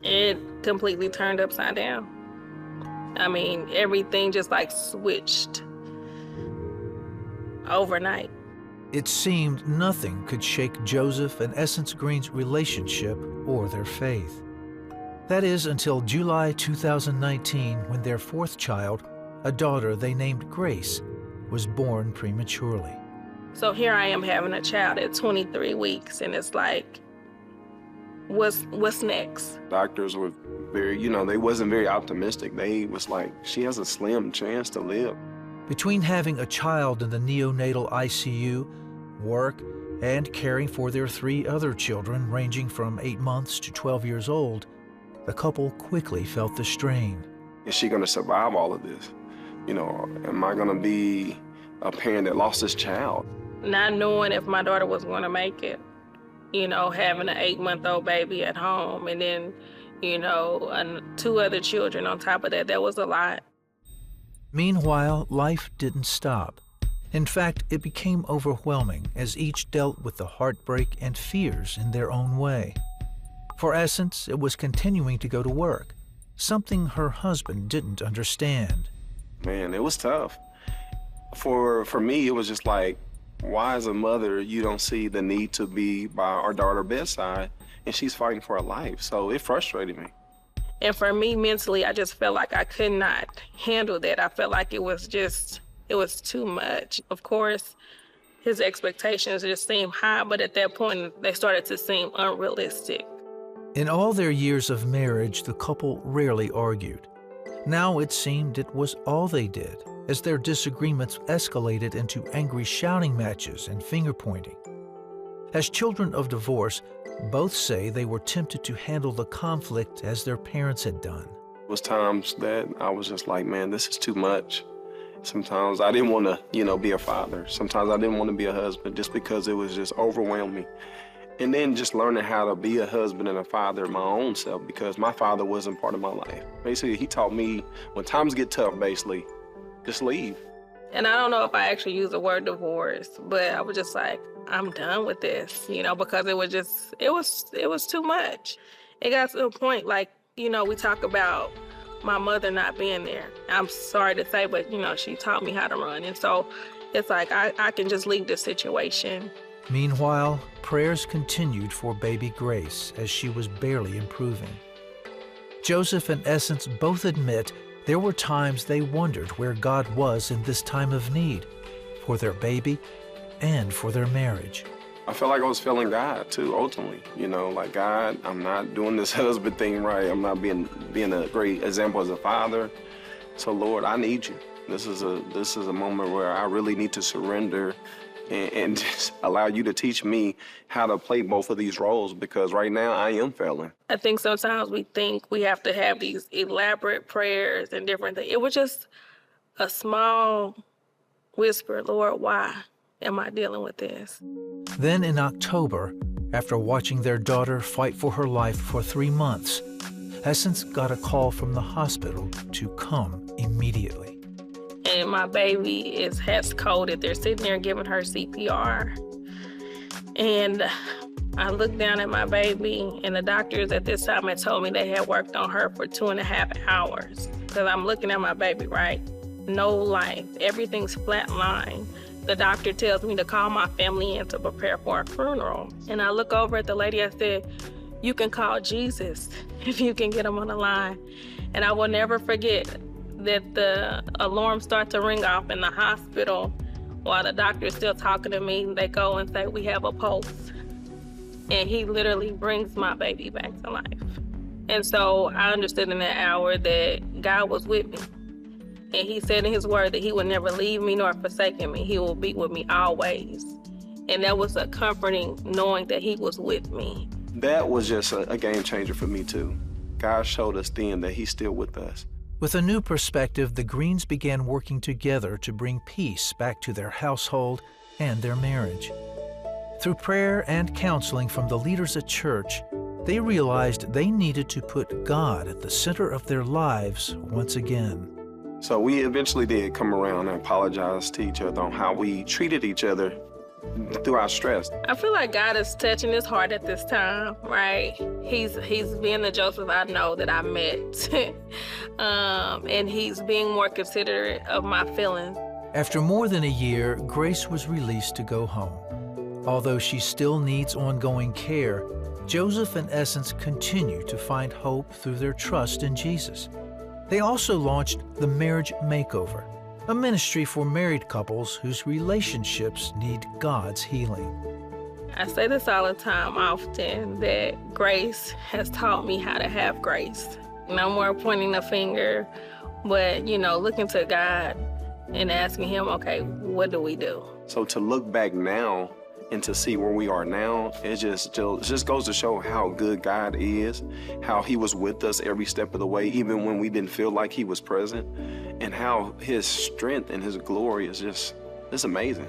It completely turned upside down. I mean, everything just like switched overnight. It seemed nothing could shake Joseph and Essence Green's relationship or their faith. That is until July 2019, when their fourth child, a daughter they named Grace, was born prematurely. So here I am having a child at 23 weeks, and it's like, what's next? Doctors were very, they wasn't very optimistic. They was like, she has a slim chance to live. Between having a child in the neonatal ICU, work, and caring for their 3 other children ranging from 8 months to 12 years old, the couple quickly felt the strain. Is she gonna survive all of this? Am I gonna be a parent that lost this child? Not knowing if my daughter was gonna make it, having an 8-month-old baby at home, and then, and 2 other children on top of that was a lot. Meanwhile, life didn't stop. In fact, it became overwhelming as each dealt with the heartbreak and fears in their own way. For Essence, it was continuing to go to work, something her husband didn't understand. Man, it was tough. For me, it was just like, why as a mother, you don't see the need to be by our daughter's bedside, and she's fighting for her life. So it frustrated me. And for me, mentally, I just felt like I could not handle that. I felt like it was too much. Of course, his expectations just seemed high, but at that point, they started to seem unrealistic. In all their years of marriage, the couple rarely argued. Now it seemed it was all they did, as their disagreements escalated into angry shouting matches and finger-pointing. As children of divorce, both say they were tempted to handle the conflict as their parents had done. It was times that I was just like, man, this is too much. Sometimes I didn't want to, be a father. Sometimes I didn't want to be a husband just because it was just overwhelming. And then just learning how to be a husband and a father my own self, because my father wasn't part of my life. Basically, he taught me when times get tough, basically, just leave. And I don't know if I actually used the word divorce, but I was just like, I'm done with this, because it was too much. It got to a point, like, we talk about my mother not being there. I'm sorry to say, but, she taught me how to run. And so it's like, I can just leave this situation. Meanwhile, prayers continued for baby Grace as she was barely improving. Joseph and Essence both admit there were times they wondered where God was in this time of need, for their baby and for their marriage. I felt like I was failing God too, ultimately. Like, God, I'm not doing this husband thing right. I'm not being a great example as a father. So Lord, I need you. This is a moment where I really need to surrender and just allow you to teach me how to play both of these roles, because right now I am failing. I think sometimes we think we have to have these elaborate prayers and different things. It was just a small whisper, Lord, why am I dealing with this? Then in October, after watching their daughter fight for her life for 3 months, Essence got a call from the hospital to come immediately. And my baby has coded. They're sitting there giving her CPR. And I looked down at my baby, and the doctors at this time had told me they had worked on her for 2.5 hours. Because I'm looking at my baby, right? No life. Everything's flatlined. The doctor tells me to call my family in to prepare for a funeral. And I look over at the lady, I said, you can call Jesus if you can get him on the line. And I will never forget that the alarm starts to ring off in the hospital while the doctor is still talking to me. They go and say, we have a pulse. And he literally brings my baby back to life. And so I understood in that hour that God was with me. And he said in his word that he would never leave me nor forsake me. He will be with me always. And that was a comforting knowing that he was with me. That was just a game changer for me too. God showed us then that he's still with us. With a new perspective, the Greens began working together to bring peace back to their household and their marriage. Through prayer and counseling from the leaders at church, they realized they needed to put God at the center of their lives once again. So we eventually did come around and apologize to each other on how we treated each other through our stress. I feel like God is touching his heart at this time, right? He's being the Joseph I know that I met. And he's being more considerate of my feelings. After more than a year, Grace was released to go home. Although she still needs ongoing care, Joseph and Essence continue to find hope through their trust in Jesus. They also launched the Marriage Makeover, a ministry for married couples whose relationships need God's healing. I say this all the time often, that grace has taught me how to have grace. No more pointing the finger, but, looking to God and asking him, okay, what do we do? So to look back now and to see where we are now, it just goes to show how good God is, how he was with us every step of the way, even when we didn't feel like he was present, and how his strength and his glory is it's amazing.